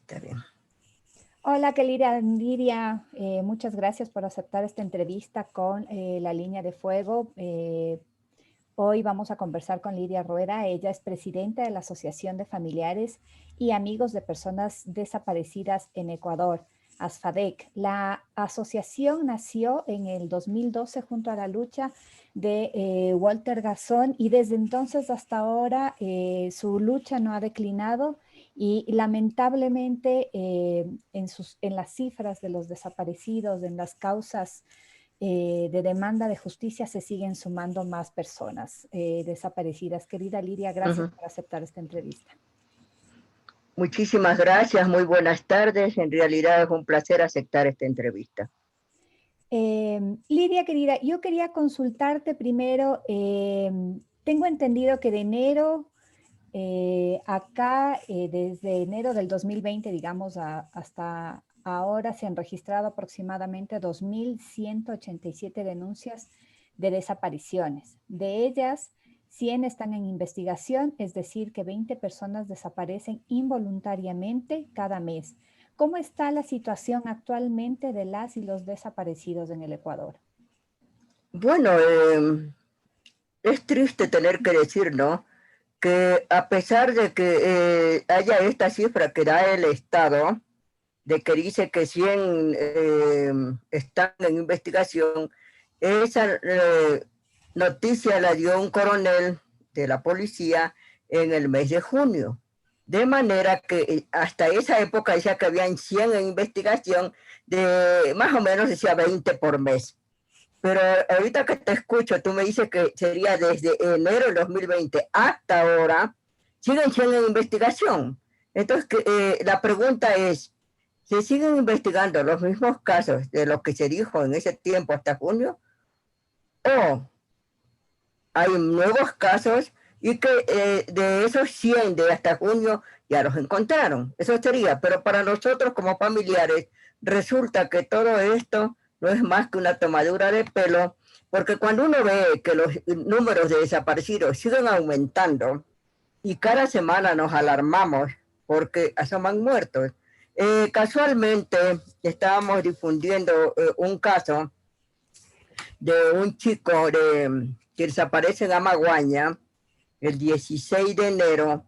Está bien. Hola, querida Lidia. Muchas gracias por aceptar esta entrevista con La Línea de Fuego. Hoy vamos a conversar con Lidia Rueda. Ella es presidenta de la Asociación de Familiares y Amigos de Personas Desaparecidas en Ecuador, ASFADEC. La asociación nació en el 2012 junto a la lucha de Walter Garzón y desde entonces hasta ahora su lucha no ha declinado y lamentablemente en las cifras de los desaparecidos, en las causas de demanda de justicia se siguen sumando más personas desaparecidas. Querida Lidia, gracias por aceptar esta entrevista. Muchísimas gracias, muy buenas tardes. En realidad es un placer aceptar esta entrevista. Lidia, querida, yo quería consultarte primero. Tengo entendido que de enero acá, desde enero del 2020, digamos, hasta ahora se han registrado aproximadamente 2.187 denuncias de desapariciones. De ellas, 100 están en investigación, es decir, que 20 personas desaparecen involuntariamente cada mes. ¿Cómo está la situación actualmente de las y los desaparecidos en el Ecuador? Bueno, es triste tener que decir, ¿no?, que a pesar de que haya esta cifra que da el Estado, de que dice que 100 están en investigación, esa noticia la dio un coronel de la policía en el mes de junio. De manera que hasta esa época decía que habían 100 en investigación, de más o menos decía 20 por mes. Pero ahorita que te escucho, tú me dices que sería desde enero del 2020 hasta ahora, siguen siendo en investigación. Entonces, la pregunta es, ¿se siguen investigando los mismos casos de lo que se dijo en ese tiempo hasta junio? ¿O hay nuevos casos y que de esos 100 de hasta junio ya los encontraron? Eso sería, pero para nosotros como familiares resulta que todo esto no es más que una tomadura de pelo, porque cuando uno ve que los números de desaparecidos siguen aumentando y cada semana nos alarmamos porque asoman muertos. Casualmente estábamos difundiendo un caso de un chico que desaparece en Amaguaña el 16 de enero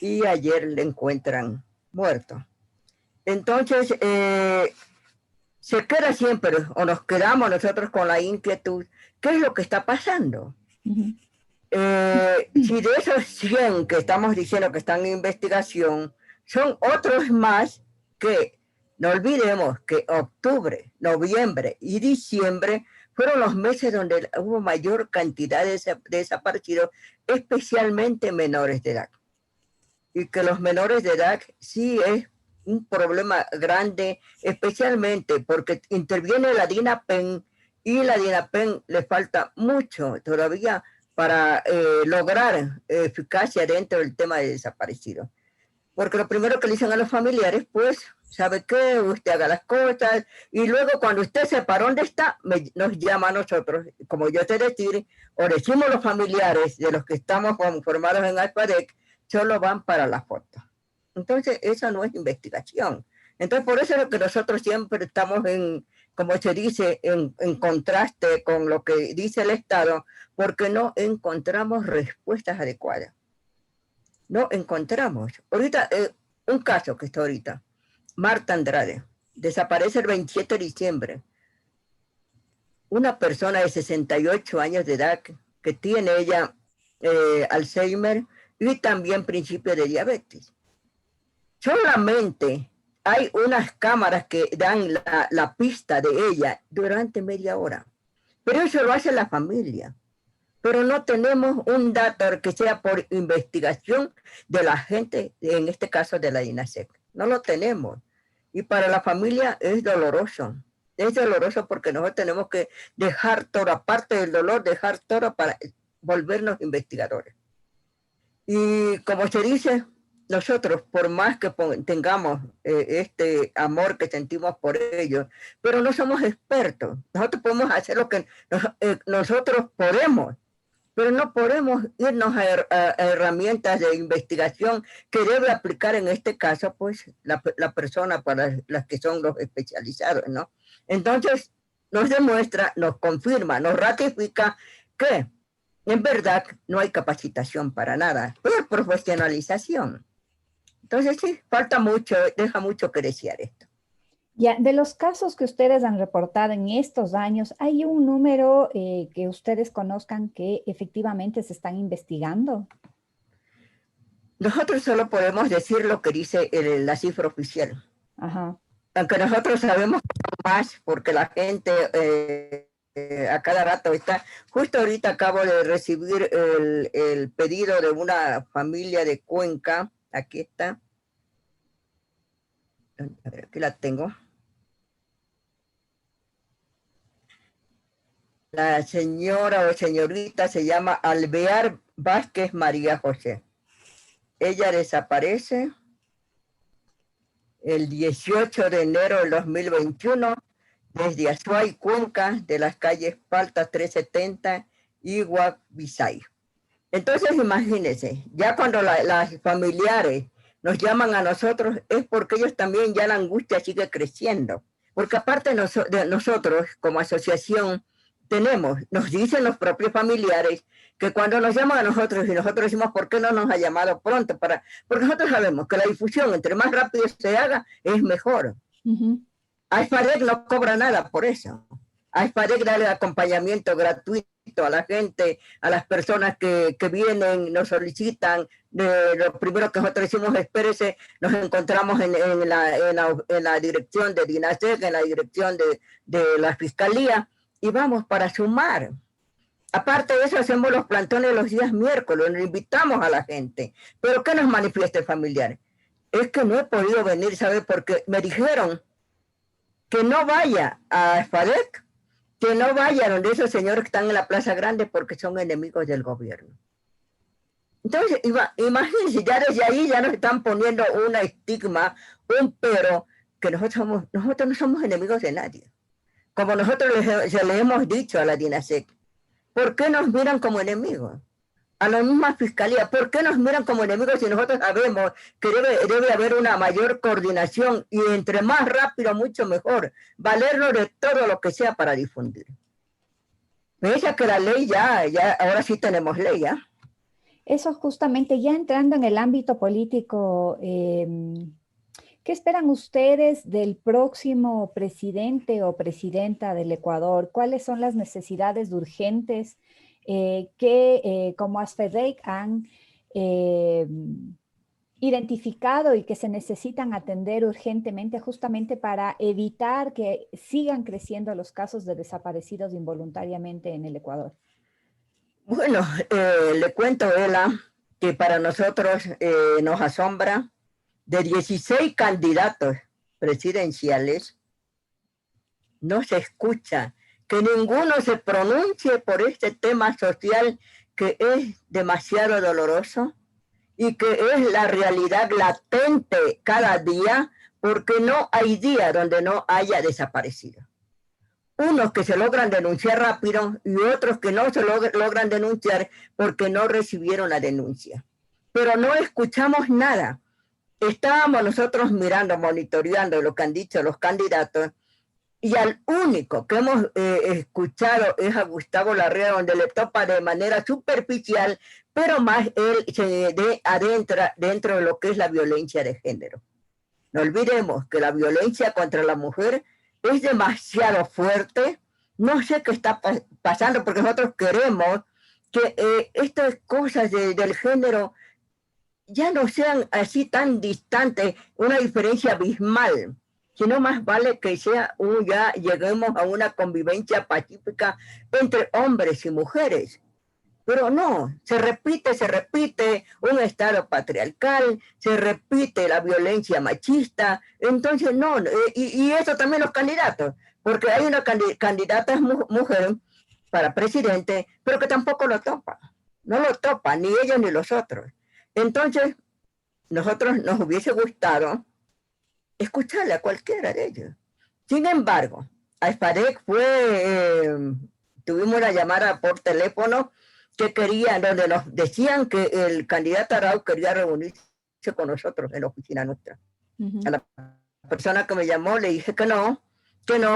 y ayer le encuentran muerto. Entonces, se queda siempre, o nos quedamos nosotros con la inquietud, ¿qué es lo que está pasando? Si de esos 100 que estamos diciendo que están en investigación, son otros más que, no olvidemos que octubre, noviembre y diciembre fueron los meses donde hubo mayor cantidad de desaparecidos, especialmente menores de edad. Y que los menores de edad sí es un problema grande, especialmente porque interviene la DINAPEN y la DINAPEN le falta mucho todavía para lograr eficacia dentro del tema de desaparecidos. Porque lo primero que le dicen a los familiares, pues, ¿sabe qué? Usted haga las cosas y luego cuando usted sepa dónde está, nos llama a nosotros, como yo te decir, o decimos los familiares de los que estamos formados en ASFADEC, solo van para la foto. Entonces, eso no es investigación. Entonces, por eso es lo que nosotros siempre estamos como se dice, en contraste con lo que dice el Estado, porque no encontramos respuestas adecuadas. No encontramos. Ahorita, un caso que está ahorita, Marta Andrade, desaparece el 27 de diciembre. Una persona de 68 años de edad que tiene ella Alzheimer y también principio de diabetes. Solamente hay unas cámaras que dan la pista de ella durante media hora. Pero eso lo hace la familia. Pero no tenemos un dato que sea por investigación de la gente, en este caso de la DINASEC. No lo tenemos. Y para la familia es doloroso. Es doloroso porque nosotros tenemos que dejar todo, aparte del dolor, dejar todo para volvernos investigadores. Y como se dice, nosotros, por más que tengamos este amor que sentimos por ellos, pero no somos expertos. Nosotros podemos hacer lo que nosotros podemos. pero no podemos irnos a herramientas de investigación que debe aplicar en este caso, pues, la persona para las que son los especializados, ¿no? Entonces, nos demuestra, nos confirma, nos ratifica que en verdad no hay capacitación para nada, por profesionalización. Entonces, sí, falta mucho, deja mucho que desear esto. Ya, de los casos que ustedes han reportado en estos años, ¿hay un número que ustedes conozcan que efectivamente se están investigando? Nosotros solo podemos decir lo que dice la cifra oficial. Ajá. Aunque nosotros sabemos más porque la gente a cada rato está. Justo ahorita acabo de recibir el pedido de una familia de Cuenca. Aquí está. A ver, aquí la tengo. La señora o señorita se llama Alvear Vázquez María José. Ella desaparece el 18 de enero del 2021 desde Azuay, Cuenca, de las calles Paltas 370, Iguac, Bisay. Entonces, imagínense, ya cuando las familiares nos llaman a nosotros es porque ellos también ya la angustia sigue creciendo. Porque aparte de nosotros, como asociación, nos dicen los propios familiares que cuando nos llaman a nosotros y nosotros decimos por qué no nos ha llamado pronto, porque nosotros sabemos que la difusión entre más rápido se haga es mejor. AIFADEC no cobra nada por eso. AIFADEC da el acompañamiento gratuito a la gente, a las personas que vienen, nos solicitan. Lo primero que nosotros decimos, espérese, nos encontramos en la dirección de DINASEC, en la dirección de la Fiscalía, y vamos para sumar. Aparte de eso, hacemos los plantones los días miércoles, nos invitamos a la gente. ¿Pero qué nos manifiesta el familiar? Es que no he podido venir, ¿sabe? Porque me dijeron que no vaya a FADEC, que no vaya donde esos señores que están en la Plaza Grande porque son enemigos del gobierno. Entonces, imagínense, ya desde ahí ya nos están poniendo un estigma, un pero, que nosotros no somos enemigos de nadie. Como nosotros le hemos dicho a la DINASEC, ¿por qué nos miran como enemigos? A la misma fiscalía, ¿por qué nos miran como enemigos si nosotros sabemos que debe haber una mayor coordinación y entre más rápido, mucho mejor, valernos de todo lo que sea para difundir? Piensa que la ley ya, ahora sí tenemos ley, ¿ya? Eso justamente, ya entrando en el ámbito político, ¿qué esperan ustedes del próximo presidente o presidenta del Ecuador? ¿Cuáles son las necesidades urgentes que como ASFEDEC han identificado y que se necesitan atender urgentemente justamente para evitar que sigan creciendo los casos de desaparecidos involuntariamente en el Ecuador? Bueno, le cuento, Ela, que para nosotros nos asombra de 16 candidatos presidenciales, no se escucha que ninguno se pronuncie por este tema social que es demasiado doloroso y que es la realidad latente cada día, porque no hay día donde no haya desaparecido. Unos que se logran denunciar rápido y otros que no se logran denunciar porque no recibieron la denuncia. Pero no escuchamos nada. Estábamos nosotros mirando, monitoreando lo que han dicho los candidatos, y al único que hemos escuchado es a Gustavo Larrea, donde le topa de manera superficial, pero más él se adentra dentro de lo que es la violencia de género. No olvidemos que la violencia contra la mujer es demasiado fuerte. No sé qué está pasando, porque nosotros queremos que estas cosas del género ya no sean así tan distantes, una diferencia abismal, sino más vale que ya lleguemos a una convivencia pacífica entre hombres y mujeres. Pero no, se repite un estado patriarcal, se repite la violencia machista, entonces no, y eso también los candidatos, porque hay una candidata mujer para presidente, pero que tampoco lo topa, no lo topa, ni ellos ni los otros. Entonces, nosotros nos hubiese gustado escucharle a cualquiera de ellos. Sin embargo, a FADEC tuvimos una llamada por teléfono que querían, donde nos decían que el candidato Arau quería reunirse con nosotros en la oficina nuestra. A la persona que me llamó le dije que no,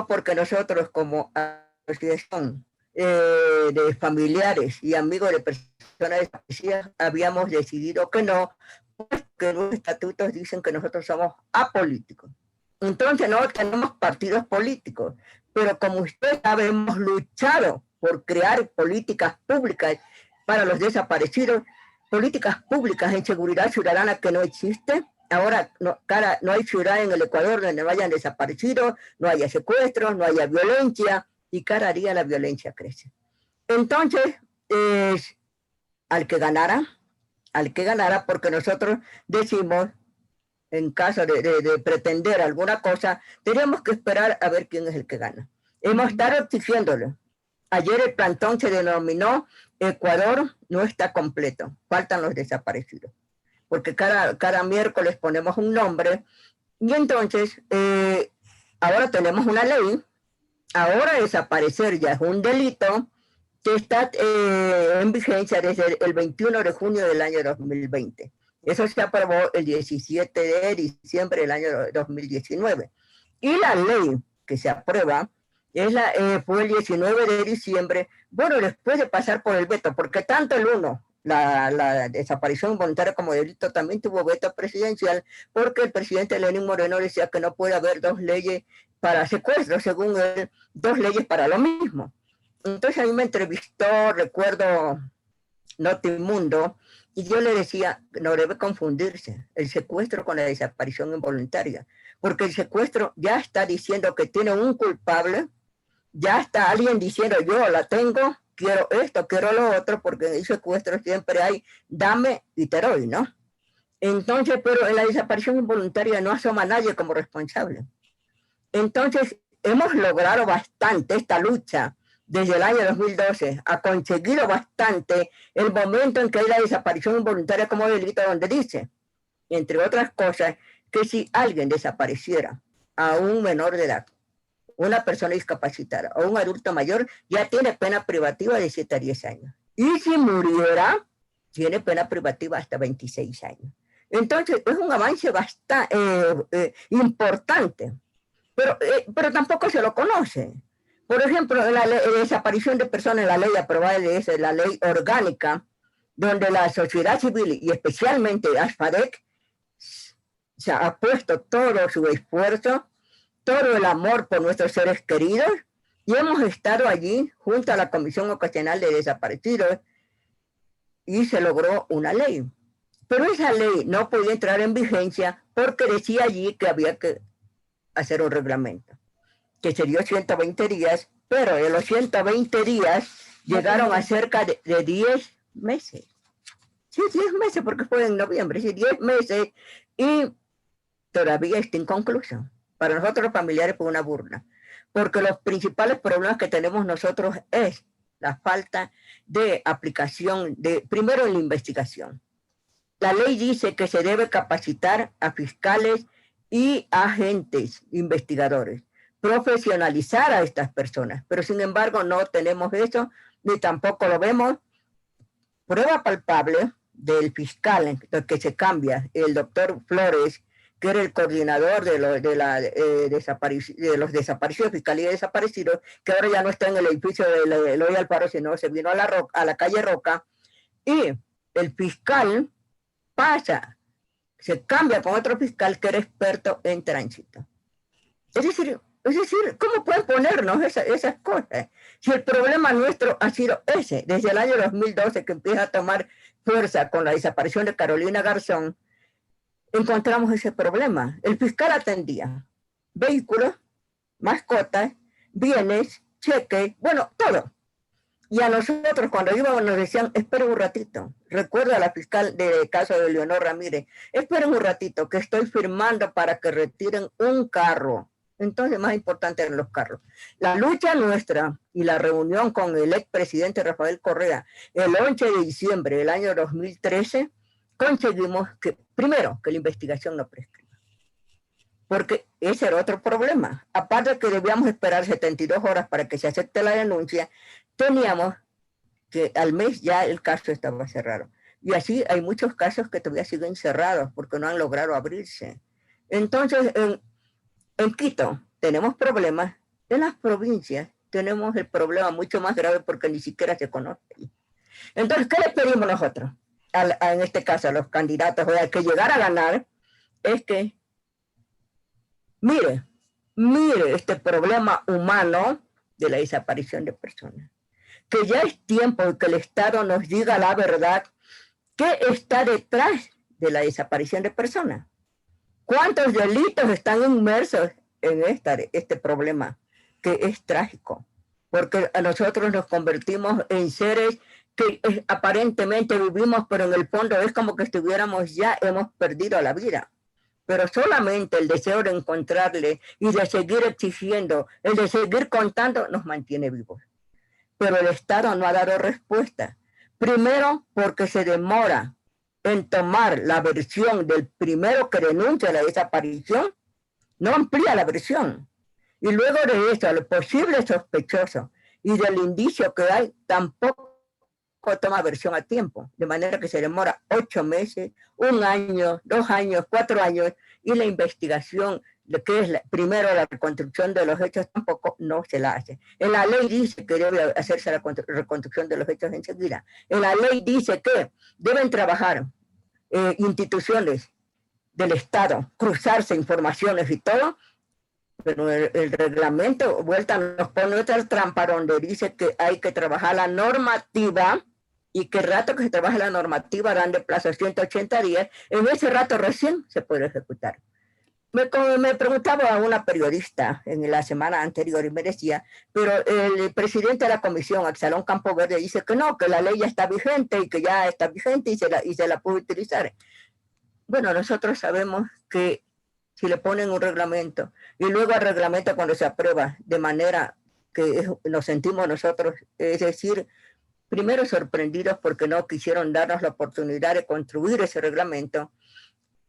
porque nosotros como asociación de familiares y amigos de personas desaparecidas habíamos decidido que no, porque los estatutos dicen que nosotros somos apolíticos. Entonces no tenemos partidos políticos, pero como usted sabe, hemos luchado por crear políticas públicas para los desaparecidos, políticas públicas en seguridad ciudadana que no existe. Ahora no hay ciudad en el Ecuador donde no hayan desaparecido, no haya secuestros, no haya violencia, y cada día la violencia crece. Entonces, al que ganara, porque nosotros decimos, en caso de pretender alguna cosa, tenemos que esperar a ver quién es el que gana. Hemos estado exigiéndolo. Ayer el plantón se denominó Ecuador no está completo, faltan los desaparecidos, porque cada miércoles ponemos un nombre, y entonces ahora tenemos una ley, ahora desaparecer ya es un delito que está en vigencia desde el 21 de junio del año 2020. Eso se aprobó el 17 de diciembre del año 2019. Y la ley que se aprueba fue el 19 de diciembre, bueno, después de pasar por el veto, porque tanto el uno, la desaparición voluntaria como delito, también tuvo veto presidencial, porque el presidente Lenín Moreno decía que no puede haber dos leyes para secuestro, según él, dos leyes para lo mismo. Entonces a mí me entrevistó, recuerdo, Notimundo, y yo le decía, no debe confundirse el secuestro con la desaparición involuntaria, porque el secuestro ya está diciendo que tiene un culpable, ya está alguien diciendo, yo la tengo, quiero esto, quiero lo otro, porque en el secuestro siempre hay, dame y te doy, ¿no? Entonces, pero en la desaparición involuntaria no asoma a nadie como responsable. Entonces, hemos logrado bastante esta lucha desde el año 2012, ha conseguido bastante el momento en que hay la desaparición involuntaria como delito, donde dice, entre otras cosas, que si alguien desapareciera a un menor de edad, una persona discapacitada o un adulto mayor, ya tiene pena privativa de 7 a 10 años. Y si muriera, tiene pena privativa hasta 26 años. Entonces, es un avance bastante importante, pero tampoco se lo conoce. Por ejemplo, la desaparición de personas, la ley aprobada es la ley orgánica, donde la sociedad civil y especialmente ASFADEC se ha puesto todo su esfuerzo, todo el amor por nuestros seres queridos, y hemos estado allí junto a la Comisión Ocasional de Desaparecidos y se logró una ley. Pero esa ley no podía entrar en vigencia porque decía allí que había que hacer un reglamento, que se dio 120 días, pero en los 120 días llegaron a cerca de 10 meses. Sí, 10 meses, porque fue en noviembre, sí, 10 meses, y todavía está inconcluso. Para nosotros los familiares fue una burla, porque los principales problemas que tenemos nosotros es la falta de aplicación, primero en la investigación. La ley dice que se debe capacitar a fiscales y agentes investigadores, profesionalizar a estas personas, pero sin embargo no tenemos eso, ni tampoco lo vemos. Prueba palpable del fiscal que se cambia, el doctor Flores, que era el coordinador de los desaparecidos, Fiscalía de Desaparecidos, que ahora ya no está en el edificio de Eloy Alfaro, sino se vino a la calle Roca, y el fiscal se cambia con otro fiscal que era experto en tránsito. Es decir, ¿cómo pueden ponernos esas cosas? Si el problema nuestro ha sido ese, desde el año 2012 que empieza a tomar fuerza con la desaparición de Carolina Garzón, encontramos ese problema. El fiscal atendía vehículos, mascotas, bienes, cheques, bueno, todo. Y a nosotros cuando íbamos nos decían, esperen un ratito. Recuerda a la fiscal del caso de Leonor Ramírez, esperen un ratito que estoy firmando para que retiren un carro. Entonces, más importante eran los carros. La lucha nuestra y la reunión con el expresidente Rafael Correa el 11 de diciembre del año 2013, conseguimos que, primero, que la investigación no prescriba. Porque ese era otro problema. Aparte de que debíamos esperar 72 horas para que se acepte la denuncia, teníamos que al mes ya el caso estaba cerrado. Y así hay muchos casos que todavía siguen cerrados porque no han logrado abrirse. Entonces, en Quito tenemos problemas, en las provincias tenemos el problema mucho más grave porque ni siquiera se conoce. Entonces, ¿qué le pedimos nosotros? En este caso, a los candidatos, o sea, que llegar a ganar, es que mire este problema humano de la desaparición de personas. Que ya es tiempo de que el Estado nos diga la verdad, qué está detrás de la desaparición de personas. ¿Cuántos delitos están inmersos en este problema que es trágico? Porque a nosotros nos convertimos en seres que aparentemente vivimos, pero en el fondo es como que hemos perdido la vida. Pero solamente el deseo de encontrarle y de seguir exigiendo, el de seguir contando, nos mantiene vivos. Pero el Estado no ha dado respuesta. Primero, porque se demora en tomar la versión del primero que denuncia la desaparición, no amplía la versión. Y luego de eso, los posibles sospechosos y del indicio que hay, tampoco toma versión a tiempo, de manera que se demora 8 meses, 1 año, 2 años, 4 años, y la investigación, de que es primero la reconstrucción de los hechos, tampoco no se la hace. En la ley dice que debe hacerse la reconstrucción de los hechos enseguida. En la ley dice que deben trabajar instituciones del Estado, cruzarse informaciones y todo, pero el reglamento, vuelta, nos pone otra trampa donde dice que hay que trabajar la normativa y que el rato que se trabaja la normativa dan de plazo 180 días, en ese rato recién se puede ejecutar. Me preguntaba a una periodista en la semana anterior y me decía, pero el presidente de la comisión, Absalón Campo Verde, dice que no, que la ley ya está vigente y que ya está vigente y se la puede utilizar. Bueno, nosotros sabemos que si le ponen un reglamento y luego el reglamento cuando se aprueba de manera que nos sentimos nosotros, es decir, primero sorprendidos porque no quisieron darnos la oportunidad de construir ese reglamento,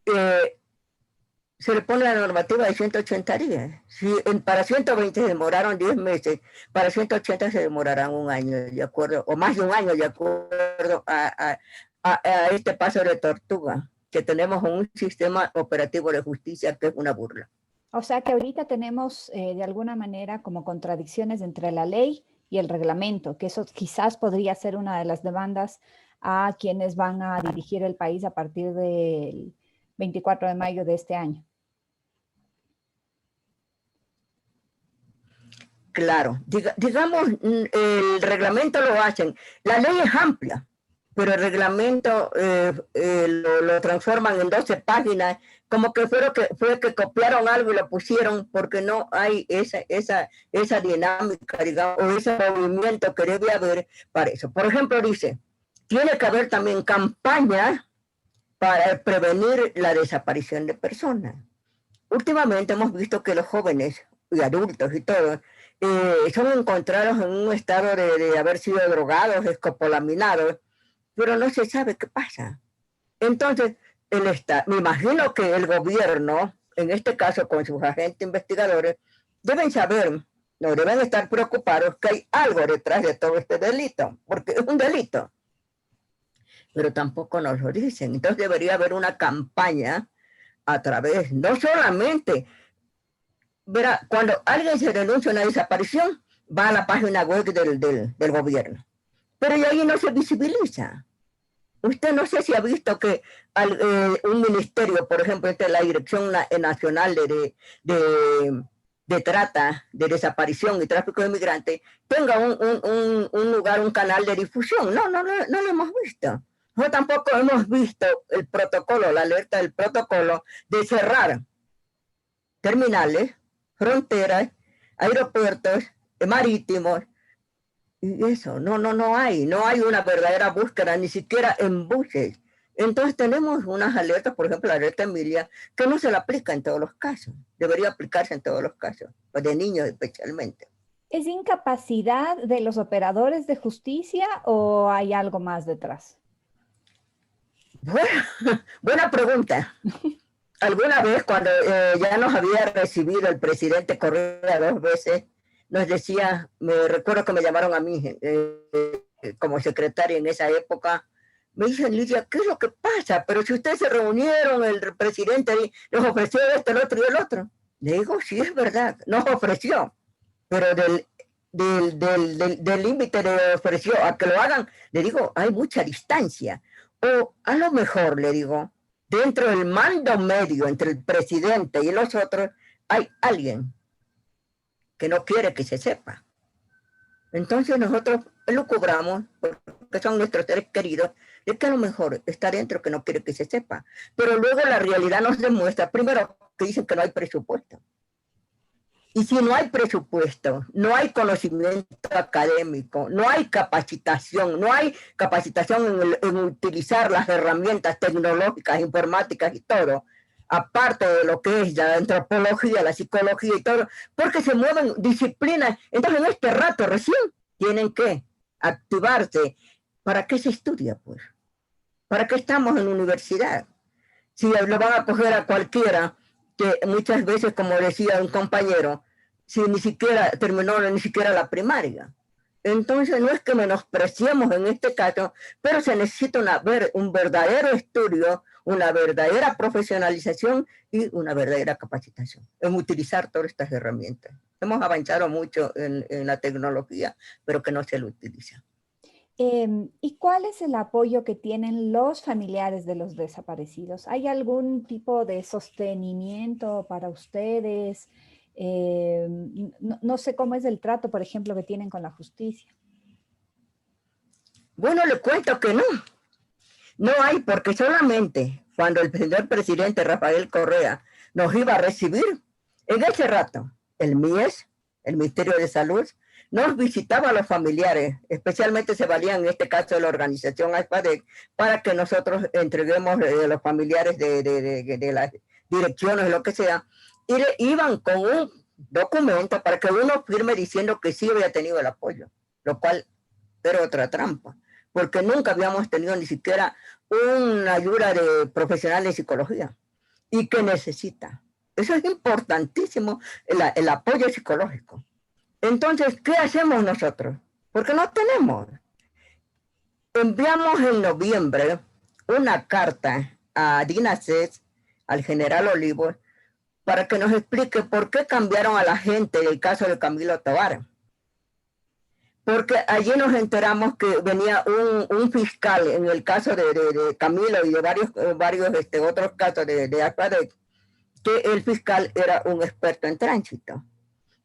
se le pone la normativa de 180 días. Si para 120 se demoraron 10 meses, para 180 se demorarán 1 año, de acuerdo, o más de 1 año, de acuerdo a este paso de tortuga, que tenemos un sistema operativo de justicia que es una burla. O sea que ahorita tenemos de alguna manera como contradicciones entre la ley y el reglamento, que eso quizás podría ser una de las demandas a quienes van a dirigir el país a partir del 24 de mayo de este año. Claro, digamos, el reglamento lo hacen, la ley es amplia, pero el reglamento lo transforman en 12 páginas, como que fue que copiaron algo y lo pusieron, porque no hay esa dinámica, digamos, o ese movimiento que debe haber para eso. Por ejemplo, dice, tiene que haber también campañas para prevenir la desaparición de personas. Últimamente hemos visto que los jóvenes y adultos y todos son encontrados en un estado de haber sido drogados, escopolaminados, pero no se sabe qué pasa. Entonces, me imagino que el gobierno, en este caso con sus agentes investigadores, deben saber, no deben estar preocupados que hay algo detrás de todo este delito, porque es un delito. Pero tampoco nos lo dicen. Entonces debería haber una campaña a través, no solamente, verá, cuando alguien se denuncia una desaparición, va a la página web del gobierno. Pero ahí no se visibiliza. Usted no sé si ha visto que un ministerio, por ejemplo, la Dirección Nacional de Trata, de Desaparición y Tráfico de Inmigrantes, tenga un lugar, un canal de difusión. No lo hemos visto. No tampoco hemos visto el protocolo, la alerta del protocolo de cerrar terminales, fronteras, aeropuertos, marítimos. Y eso, no hay una verdadera búsqueda, ni siquiera en buses. Entonces tenemos unas alertas, por ejemplo, la alerta Emilia, que no se la aplica en todos los casos. Debería aplicarse en todos los casos, de niños especialmente. ¿Es incapacidad de los operadores de justicia o hay algo más detrás? Buena pregunta. Alguna vez cuando ya nos había recibido el presidente Correa 2 veces, nos decía, me recuerdo que me llamaron a mí, como secretaria en esa época, me dicen, Lidia, ¿qué es lo que pasa? Pero si ustedes se reunieron, el presidente les ofreció esto, el otro y el otro. Le digo, sí, es verdad, nos ofreció, pero del límite le ofreció a que lo hagan, le digo, hay mucha distancia. O a lo mejor, le digo, dentro del mando medio entre el presidente y los otros, hay alguien que no quiere que se sepa. Entonces nosotros lo cobramos, porque son nuestros seres queridos, es que a lo mejor está dentro que no quiere que se sepa. Pero luego la realidad nos demuestra, primero, que dicen que no hay presupuesto. Y si no hay presupuesto, no hay conocimiento académico, no hay capacitación, no hay capacitación en utilizar las herramientas tecnológicas, informáticas y todo, aparte de lo que es la antropología, la psicología y todo, porque se mueven disciplinas. Entonces en este rato recién tienen que activarse. ¿Para qué se estudia, pues? ¿Para qué estamos en universidad? Si lo van a coger a cualquiera, que muchas veces, como decía un compañero, si ni siquiera terminó ni siquiera la primaria. Entonces no es que menospreciemos en este caso, pero se necesita un verdadero estudio, una verdadera profesionalización y una verdadera capacitación en utilizar todas estas herramientas. Hemos avanzado mucho en la tecnología, pero que no se lo utiliza. ¿Y cuál es el apoyo que tienen los familiares de los desaparecidos? ¿Hay algún tipo de sostenimiento para ustedes? No sé cómo es el trato, por ejemplo, que tienen con la justicia. Bueno, le cuento que no. No hay, porque solamente cuando el señor presidente Rafael Correa nos iba a recibir, en ese rato, el MIES, el Ministerio de Salud, nos visitaba a los familiares, especialmente se valían en este caso de la organización AIFADEC, para que nosotros entreguemos a los familiares de las direcciones, lo que sea, y iban con un documento para que uno firme diciendo que sí había tenido el apoyo, lo cual era otra trampa, porque nunca habíamos tenido ni siquiera una ayuda de profesional de psicología, y que necesita. Eso es importantísimo, el apoyo psicológico. Entonces, ¿qué hacemos nosotros? Porque no tenemos. Enviamos en noviembre una carta a DINASES, al general Olivos, para que nos explique por qué cambiaron a la gente del caso de Camilo Tovar. Porque allí nos enteramos que venía un fiscal en el caso de Camilo y de varios otros casos de AFADEC, que el fiscal era un experto en tránsito.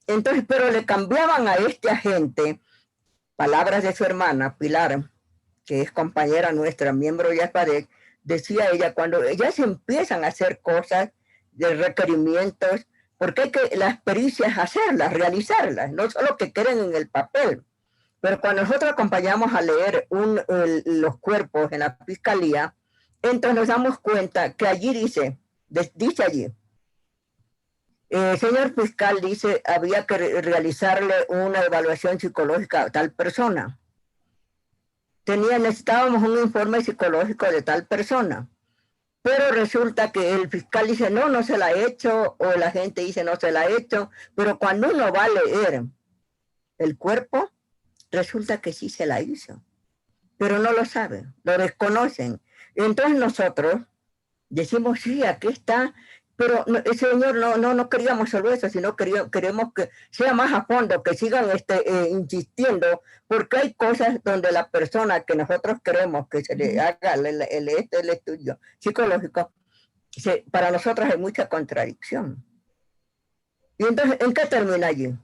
Entonces, pero le cambiaban a este agente, palabras de su hermana, Pilar, que es compañera nuestra, miembro de AFADEC, decía ella, cuando ellas empiezan a hacer cosas de requerimientos, porque hay que las pericias hacerlas, realizarlas, no solo que queden en el papel. Pero cuando nosotros acompañamos a leer los cuerpos en la fiscalía, entonces nos damos cuenta que allí dice allí, señor fiscal, dice, había que realizarle una evaluación psicológica a tal persona. Necesitábamos un informe psicológico de tal persona. Pero resulta que el fiscal dice, no se la ha hecho, o la gente dice, no se la ha hecho. Pero cuando uno va a leer el cuerpo, resulta que sí se la hizo. Pero no lo saben, lo desconocen. Entonces nosotros decimos, sí, aquí está. Pero el señor no queríamos solo eso, sino queremos que sea más a fondo, que sigan insistiendo, porque hay cosas donde la persona que nosotros queremos que se le haga el estudio psicológico, para nosotros hay mucha contradicción. Y entonces, ¿en qué termina allí?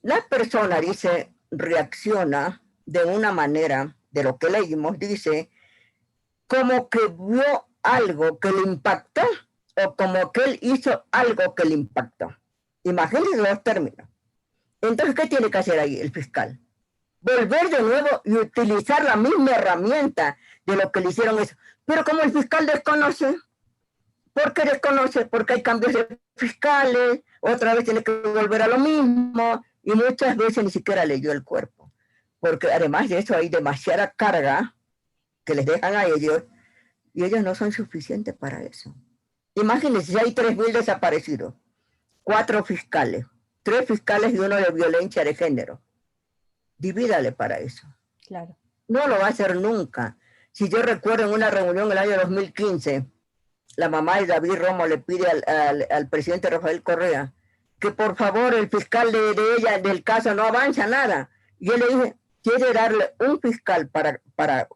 La persona, dice, reacciona de una manera, de lo que leímos, dice, como que vio algo que le impactó, o como que él hizo algo que le impactó. Imagínense los términos. Entonces, ¿qué tiene que hacer ahí el fiscal? Volver de nuevo y utilizar la misma herramienta de lo que le hicieron eso. Pero como el fiscal desconoce, ¿por qué desconoce? Porque hay cambios de fiscales, otra vez tiene que volver a lo mismo, y muchas veces ni siquiera leyó el cuerpo. Porque además de eso hay demasiada carga que les dejan a ellos, y ellos no son suficientes para eso. Imagínense, si hay 3.000 desaparecidos, 4 fiscales, 3 fiscales y uno de violencia de género. Divídale para eso. Claro. No lo va a hacer nunca. Si yo recuerdo en una reunión en el año 2015, la mamá de David Romo le pide al presidente Rafael Correa que por favor el fiscal de ella, del caso, no avanza nada. Y él le dije, quiere darle un fiscal para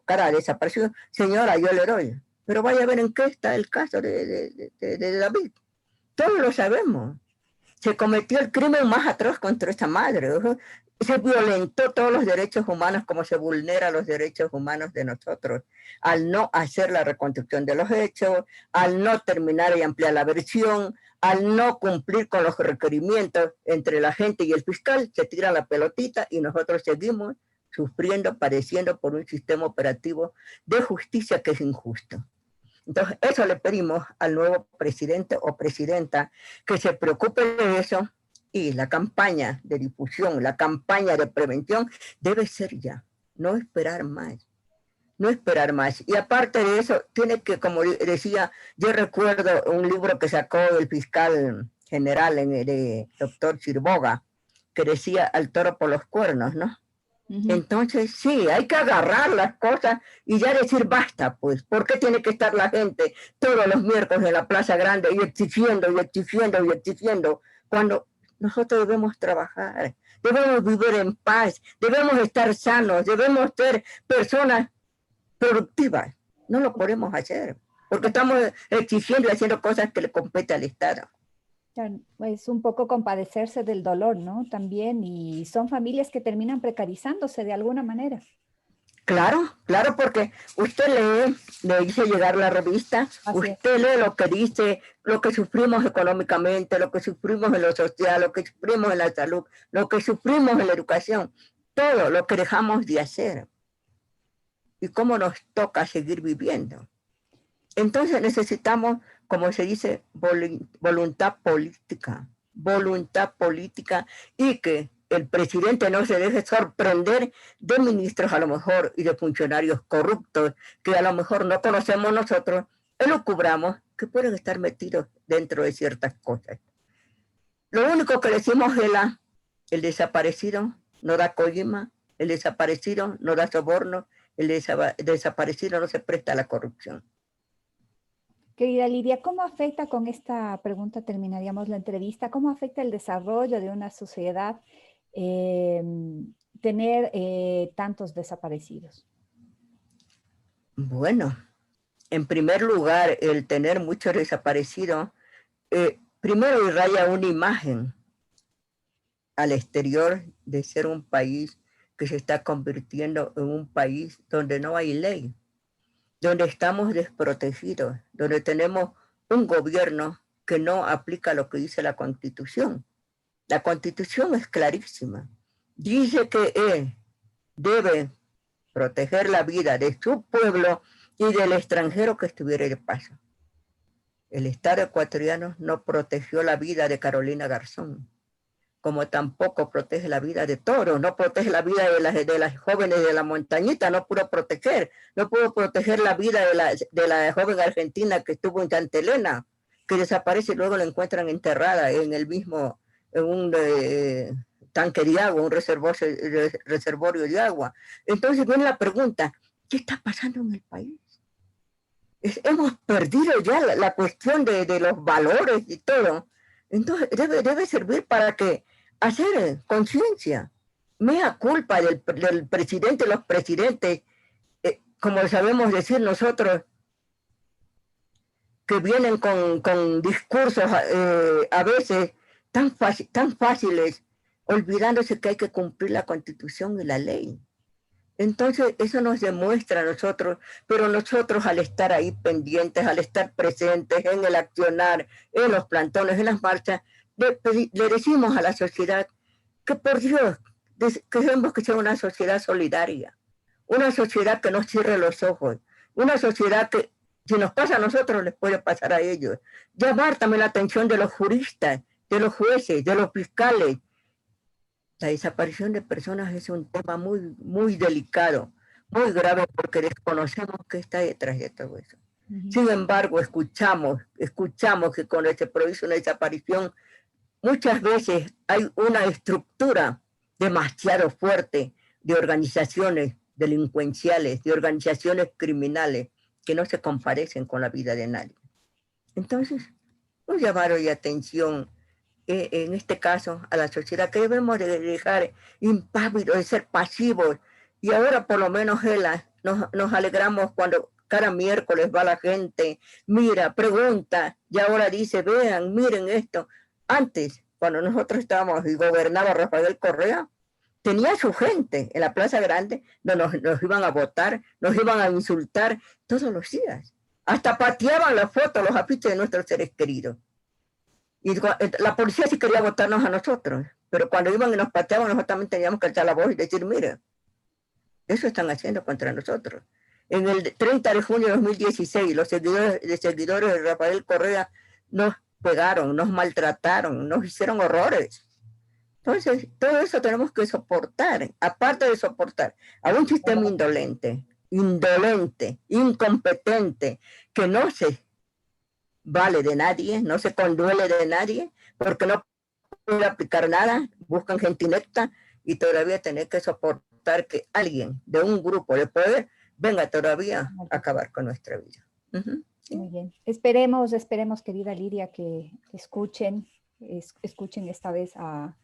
cada desaparición. Señora, yo le doy. Pero vaya a ver en qué está el caso de David. Todos lo sabemos. Se cometió el crimen más atroz contra esta madre. Se violentó todos los derechos humanos como se vulneran los derechos humanos de nosotros, al no hacer la reconstrucción de los hechos, al no terminar y ampliar la versión, al no cumplir con los requerimientos entre la gente y el fiscal, se tira la pelotita y nosotros seguimos sufriendo, padeciendo por un sistema operativo de justicia que es injusto. Entonces, eso le pedimos al nuevo presidente o presidenta, que se preocupe de eso, y la campaña de difusión, la campaña de prevención debe ser ya, no esperar más, no esperar más. Y aparte de eso, tiene que, como decía, yo recuerdo un libro que sacó el fiscal general, de doctor Chirboga, que decía al toro por los cuernos, ¿no? Entonces, sí, hay que agarrar las cosas y ya decir basta, pues. ¿Por qué tiene que estar la gente todos los miércoles en la Plaza Grande y exigiendo y exigiendo y exigiendo? Cuando nosotros debemos trabajar, debemos vivir en paz, debemos estar sanos, debemos ser personas productivas. No lo podemos hacer, porque estamos exigiendo y haciendo cosas que le competen al Estado. Es un poco compadecerse del dolor, ¿no? También, y son familias que terminan precarizándose de alguna manera. Claro, claro, porque usted lee, le hice llegar la revista, usted lee lo que dice, lo que sufrimos económicamente, lo que sufrimos en lo social, lo que sufrimos en la salud, lo que sufrimos en la educación, todo lo que dejamos de hacer y cómo nos toca seguir viviendo. Entonces necesitamos, como se dice, voluntad política y que el presidente no se deje sorprender de ministros a lo mejor y de funcionarios corruptos que a lo mejor no conocemos nosotros, elucubramos que pueden estar metidos dentro de ciertas cosas. Lo único que decimos es el desaparecido no da coima, el desaparecido no da soborno, el desaparecido no se presta a la corrupción. Querida Lidia, ¿cómo afecta, con esta pregunta terminaríamos la entrevista, cómo afecta el desarrollo de una sociedad tener tantos desaparecidos? Bueno, en primer lugar, el tener muchos desaparecidos, primero irradia una imagen al exterior de ser un país que se está convirtiendo en un país donde no hay ley, donde estamos desprotegidos, donde tenemos un gobierno que no aplica lo que dice la Constitución. La Constitución es clarísima. Dice que él debe proteger la vida de su pueblo y del extranjero que estuviera de paso. El Estado ecuatoriano no protegió la vida de Carolina Garzón, como tampoco protege la vida de Toro, no protege la vida de las jóvenes de la montañita, no pudo proteger la vida de la joven argentina que estuvo en Santa Elena, que desaparece y luego la encuentran enterrada en el mismo, en un tanque de agua, un reservorio de agua. Entonces viene la pregunta, ¿qué está pasando en el país? Hemos perdido ya la cuestión de los valores y todo. Entonces debe servir para que hacer conciencia, mea culpa del presidente, los presidentes, como sabemos decir nosotros, que vienen con discursos a veces tan fáciles, olvidándose que hay que cumplir la Constitución y la ley. Entonces eso nos demuestra a nosotros, pero nosotros al estar ahí pendientes, al estar presentes en el accionar, en los plantones, en las marchas, le decimos a la sociedad que por Dios, queremos que sea una sociedad solidaria, una sociedad que no cierre los ojos, una sociedad que si nos pasa a nosotros les puede pasar a ellos. Llamar también la atención de los juristas, de los jueces, de los fiscales. La desaparición de personas es un tema muy, muy delicado, muy grave, porque desconocemos qué está detrás de todo eso. Sin embargo, escuchamos que cuando se produce una desaparición, muchas veces hay una estructura demasiado fuerte de organizaciones, delincuenciales, de organizaciones criminales que no se comparecen con la vida de nadie. Entonces, un llamado de atención en este caso a la sociedad, que debemos de dejar impávidos, de ser pasivos. Y ahora por lo menos nos alegramos cuando cada miércoles va la gente, mira, pregunta, y ahora dice, vean, miren esto. Antes, cuando nosotros estábamos y gobernaba Rafael Correa, tenía su gente en la Plaza Grande, nos iban a votar, nos iban a insultar todos los días. Hasta pateaban las fotos, los afiches de nuestros seres queridos. Y la policía sí quería votarnos a nosotros, pero cuando iban y nos pateaban, nosotros también teníamos que alzar la voz y decir, mira, eso están haciendo contra nosotros. En el 30 de junio de 2016, los seguidores de Rafael Correa nos pegaron, nos maltrataron, nos hicieron horrores. Entonces, todo eso tenemos que soportar, aparte de soportar a un sistema indolente, incompetente, que no se vale de nadie, no se conduele de nadie, porque no puede aplicar nada, buscan gente inepta y todavía tener que soportar que alguien de un grupo de poder venga todavía a acabar con nuestra vida. Sí. Muy bien. Esperemos, querida Lidia, que escuchen esta vez a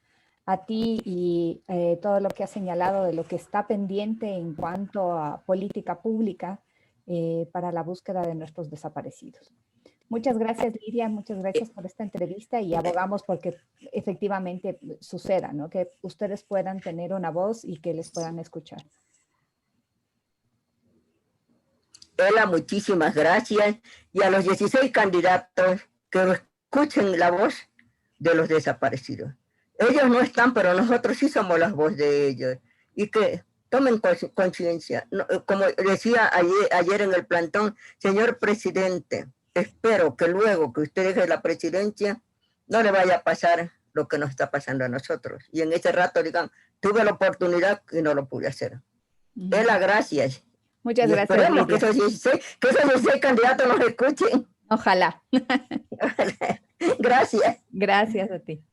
ti y todo lo que has señalado de lo que está pendiente en cuanto a política pública para la búsqueda de nuestros desaparecidos. Muchas gracias, Lidia, muchas gracias por esta entrevista y abogamos porque efectivamente suceda, ¿no? Que ustedes puedan tener una voz y que les puedan escuchar. Ela, muchísimas gracias. Y a los 16 candidatos que escuchen la voz de los desaparecidos. Ellos no están, pero nosotros sí somos la voz de ellos. Y que tomen conciencia. Como decía ayer en el plantón, señor presidente, espero que luego que usted deje la presidencia no le vaya a pasar lo que nos está pasando a nosotros. Y en ese rato digan, tuve la oportunidad y no lo pude hacer. Ela, gracias. Muchas gracias. Esperemos que esos 16 candidatos nos escuchen. Ojalá. Gracias. Gracias a ti.